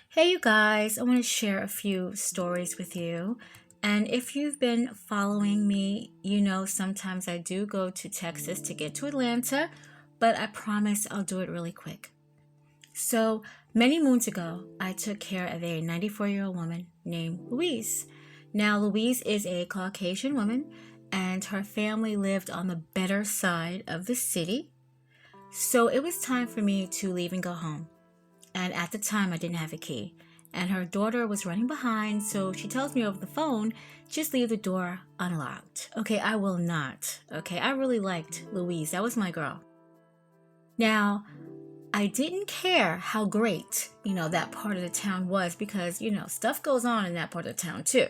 Hey, you guys, I want to share a few stories with you. And if you've been following me, you know sometimes I do go to Texas to get to Atlanta, but I promise I'll do it really quick. So, many moons ago, I took care of a 94-year-old woman named Louise. Now, Louise is a Caucasian woman, and her family lived on the better side of the city. So, it was time for me to leave and go home. And at the time, I didn't have a key. And her daughter was running behind, so she tells me over the phone, just leave the door unlocked. Okay, I will not. Okay, I really liked Louise. That was my girl. Now, I didn't care how great, that part of the town was because, stuff goes on in that part of the town too.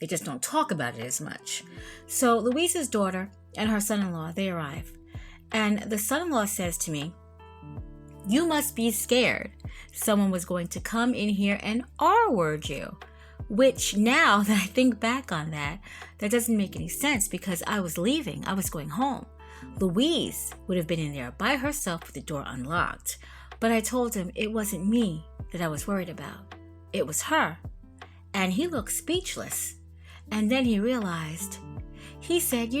They just don't talk about it as much. So Louise's daughter and her son-in-law, they arrive. And the son-in-law says to me, "You must be scared. Someone was going to come in here and R-word you." Which now that I think back on that doesn't make any sense because I was leaving. I was going home. Louise would have been in there by herself with the door unlocked. But I told him it wasn't me that I was worried about. It was her. And he looked speechless. And then he realized. He said,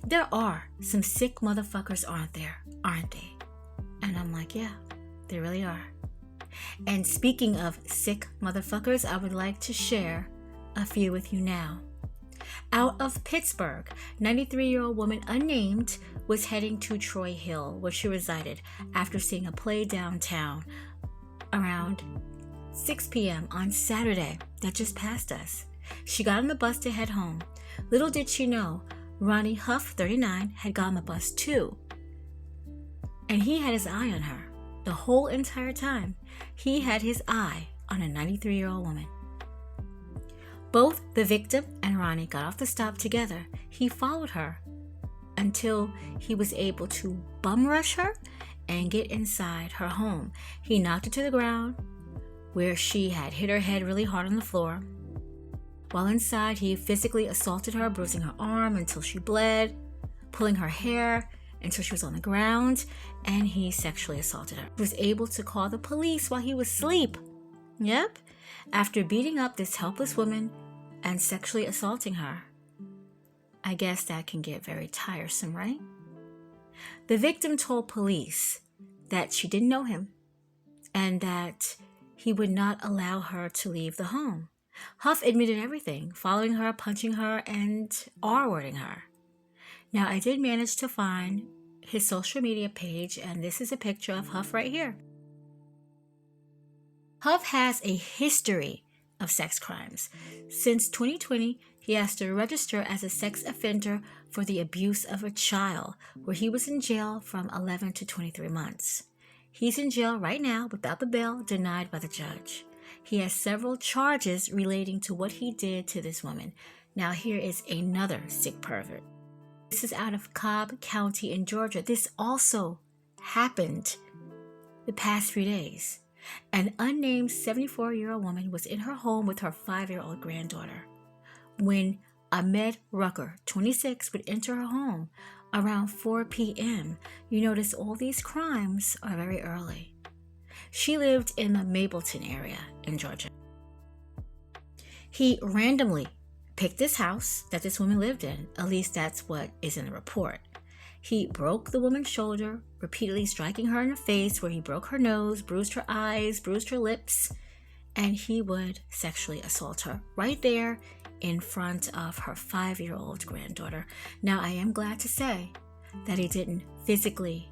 there are some sick motherfuckers, aren't there? Aren't they? And I'm like, yeah, they really are. And speaking of sick motherfuckers, I would like to share a few with you now. Out of Pittsburgh, 93-year-old woman unnamed was heading to Troy Hill, where she resided, after seeing a play downtown around 6 p.m. on Saturday that just passed us. She got on the bus to head home. Little did she know, Ronny Hough, 39, had got on the bus too. And he had his eye on her the whole entire time. He had his eye on a 93-year-old woman. Both the victim and Ronny got off the stop together. He followed her until he was able to bum rush her and get inside her home. He knocked her to the ground where she had hit her head really hard on the floor. While inside, he physically assaulted her, bruising her arm until she bled, pulling her hair until she was on the ground, and he sexually assaulted her. He was able to call the police while he was asleep. Yep. After beating up this helpless woman and sexually assaulting her. I guess that can get very tiresome, right? The victim told police that she didn't know him and that he would not allow her to leave the home. Hough admitted everything, following her, punching her, and R-wording her. Now, I did manage to find his social media page, and this is a picture of Hough right here. Hough has a history of sex crimes. Since 2020, he has to register as a sex offender for the abuse of a child, where he was in jail from 11 to 23 months. He's in jail right now without the bail denied by the judge. He has several charges relating to what he did to this woman. Now, here is another sick pervert. This is out of Cobb County in Georgia. This also happened the past few days. An unnamed 74-year-old woman was in her home with her 5-year-old granddaughter when Ahmed Rucker, 26, would enter her home around 4 p.m. You notice all these crimes are very early. She lived in the Mableton area in Georgia. He randomly picked this house that this woman lived in. At least that's what is in the report. He broke the woman's shoulder, repeatedly striking her in the face, where he broke her nose, bruised her eyes, bruised her lips, and he would sexually assault her right there in front of her 5-year-old granddaughter. Now, I am glad to say that he didn't physically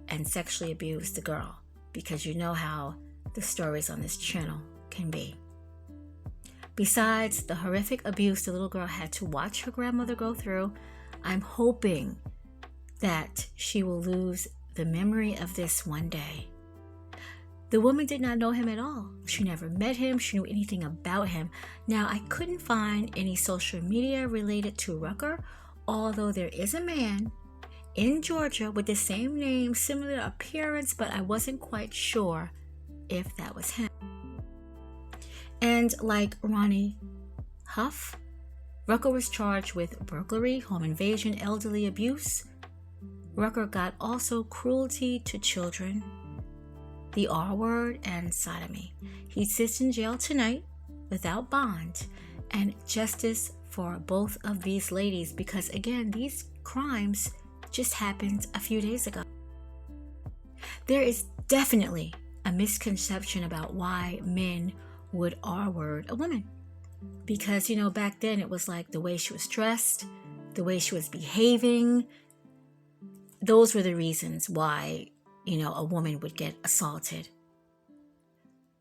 and sexually abuse the girl, because you know how the stories on this channel can be. Besides the horrific abuse the little girl had to watch her grandmother go through, I'm hoping that she will lose the memory of this one day. The woman did not know him at all. She never met him. She knew anything about him. Now, I couldn't find any social media related to Rucker, although there is a man in Georgia with the same name, similar appearance, but I wasn't quite sure if that was him. And like Ronny Hough, Rucker was charged with burglary, home invasion, elderly abuse. Rucker got also cruelty to children, the R word, and sodomy. He sits in jail tonight without bond, and justice for both of these ladies, because again, these crimes just happened a few days ago. There is definitely a misconception about why men would R-word a woman. Because, back then it was like the way she was dressed, the way she was behaving. Those were the reasons why, a woman would get assaulted.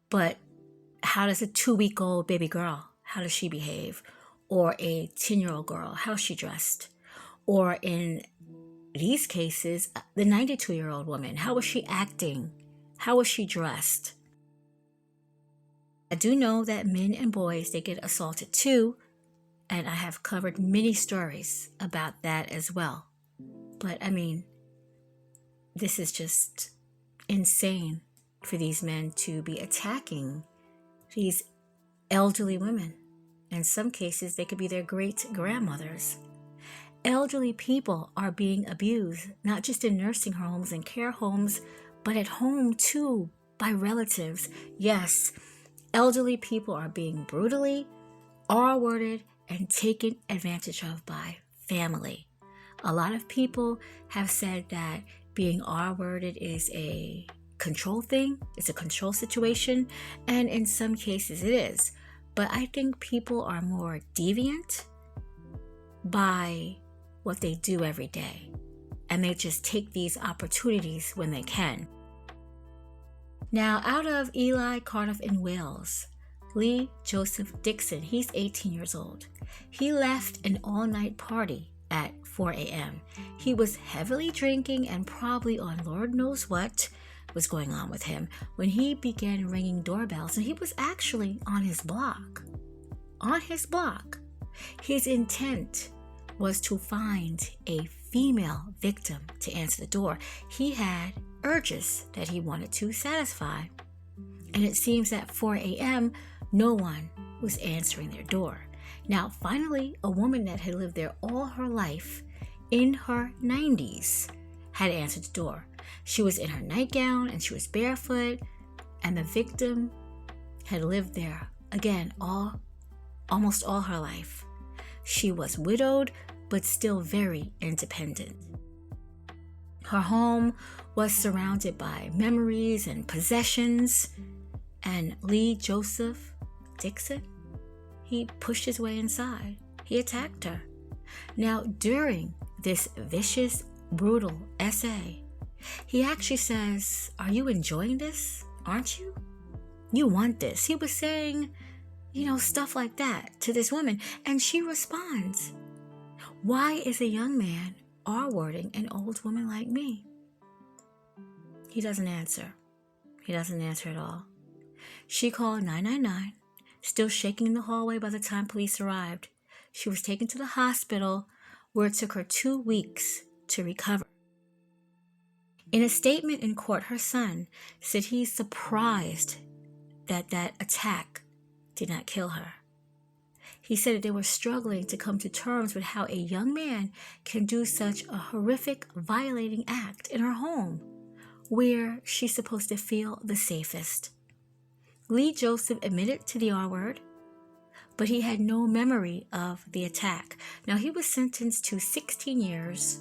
But how does a 2-week-old baby girl, how does she behave? Or a 10-year-old girl, how's she dressed? Or in these cases, the 92-year-old woman, how was she acting? How was she dressed? I do know that men and boys, they get assaulted too, and I have covered many stories about that as well. But this is just insane for these men to be attacking these elderly women. In some cases, they could be their great-grandmothers. Elderly people are being abused, not just in nursing homes and care homes, but at home too, by relatives. Yes, elderly people are being brutally R-worded and taken advantage of by family. A lot of people have said that being R-worded is a control thing, it's a control situation, and in some cases it is. But I think people are more deviant by what they do every day, and they just take these opportunities when they can. Now, out of Ely, Cardiff, and Wales, Lee Joseph Dixon, he's 18 years old. He left an all-night party at 4 a.m. He was heavily drinking and probably on Lord knows what was going on with him when he began ringing doorbells, and he was actually on his block. On his block. His intent was to find a female victim to answer the door. He had urges that he wanted to satisfy. And it seems at 4 a.m., no one was answering their door. Now, finally, a woman that had lived there all her life, in her 90s, had answered the door. She was in her nightgown and she was barefoot, and the victim had lived there, again, almost all her life. She was widowed, but still very independent. Her home was surrounded by memories and possessions, and Lee Joseph Dixon, he pushed his way inside. He attacked her. Now, during this vicious, brutal essay, he actually says, "Are you enjoying this? Aren't you? You want this." He was saying, stuff like that to this woman, and she responds, "Why is a young man R-wording an old woman like me?" He doesn't answer. He doesn't answer at all. She called 999, still shaking in the hallway by the time police arrived. She was taken to the hospital, where it took her 2 weeks to recover. In a statement in court, her son said he's surprised that attack did not kill her. He said that they were struggling to come to terms with how a young man can do such a horrific, violating act in her home, where she's supposed to feel the safest. Lee Joseph admitted to the R-word, but he had no memory of the attack. Now, he was sentenced to 16 years,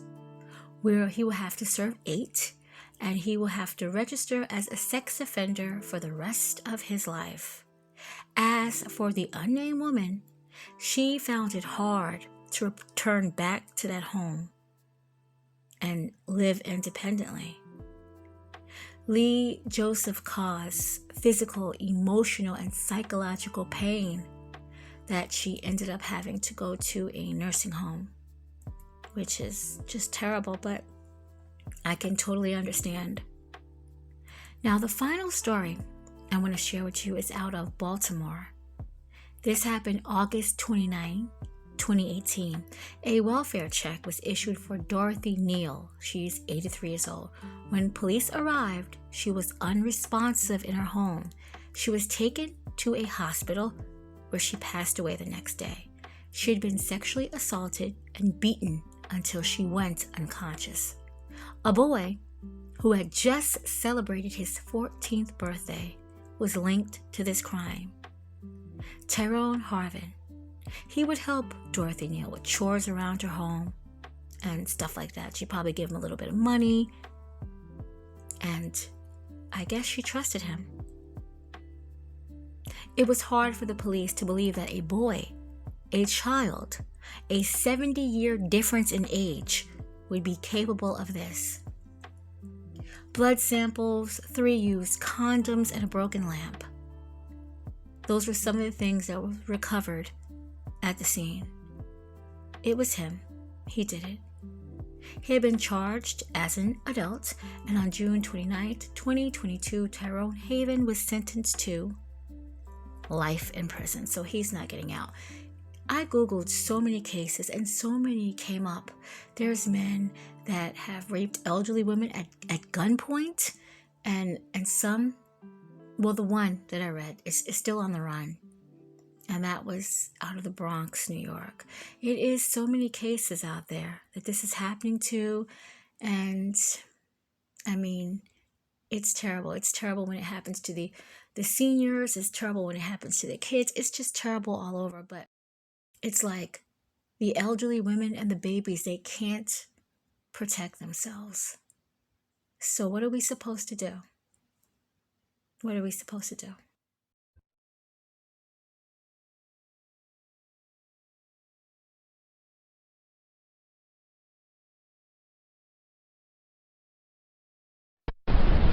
where he will have to serve 8, and he will have to register as a sex offender for the rest of his life. As for the unnamed woman, she found it hard to return back to that home and live independently. Lee Joseph caused physical, emotional, and psychological pain that she ended up having to go to a nursing home, which is just terrible, but I can totally understand. Now, the final story I want to share with you is out of Baltimore. This happened August 29, 2018. A welfare check was issued for Dorothy Neal. She's 83 years old. When police arrived, she was unresponsive in her home. She was taken to a hospital where she passed away the next day. She had been sexually assaulted and beaten until she went unconscious. A boy who had just celebrated his 14th birthday, was linked to this crime. Tyrone Harvin. He would help Dorothy Neal with chores around her home and stuff like that. She'd probably give him a little bit of money, and I guess she trusted him. It was hard for the police to believe that a boy, a child, a 70-year difference in age, would be capable of this. Blood samples, 3 used condoms, and a broken lamp. Those were some of the things that were recovered at the scene. It was him. He did it. He had been charged as an adult, and on June 29, 2022, Tyrone Harvin was sentenced to life in prison, so he's not getting out. I googled so many cases and so many came up. There's men that have raped elderly women at gunpoint, and some, well, the one that I read is still on the run, and that was out of the Bronx, New York. It is so many cases out there that this is happening to, and I mean, it's terrible. It's terrible when it happens to the seniors. It's terrible when it happens to the kids. It's just terrible all over. But it's like the elderly women and the babies, they can't protect themselves. So what are we supposed to do? What are we supposed to do?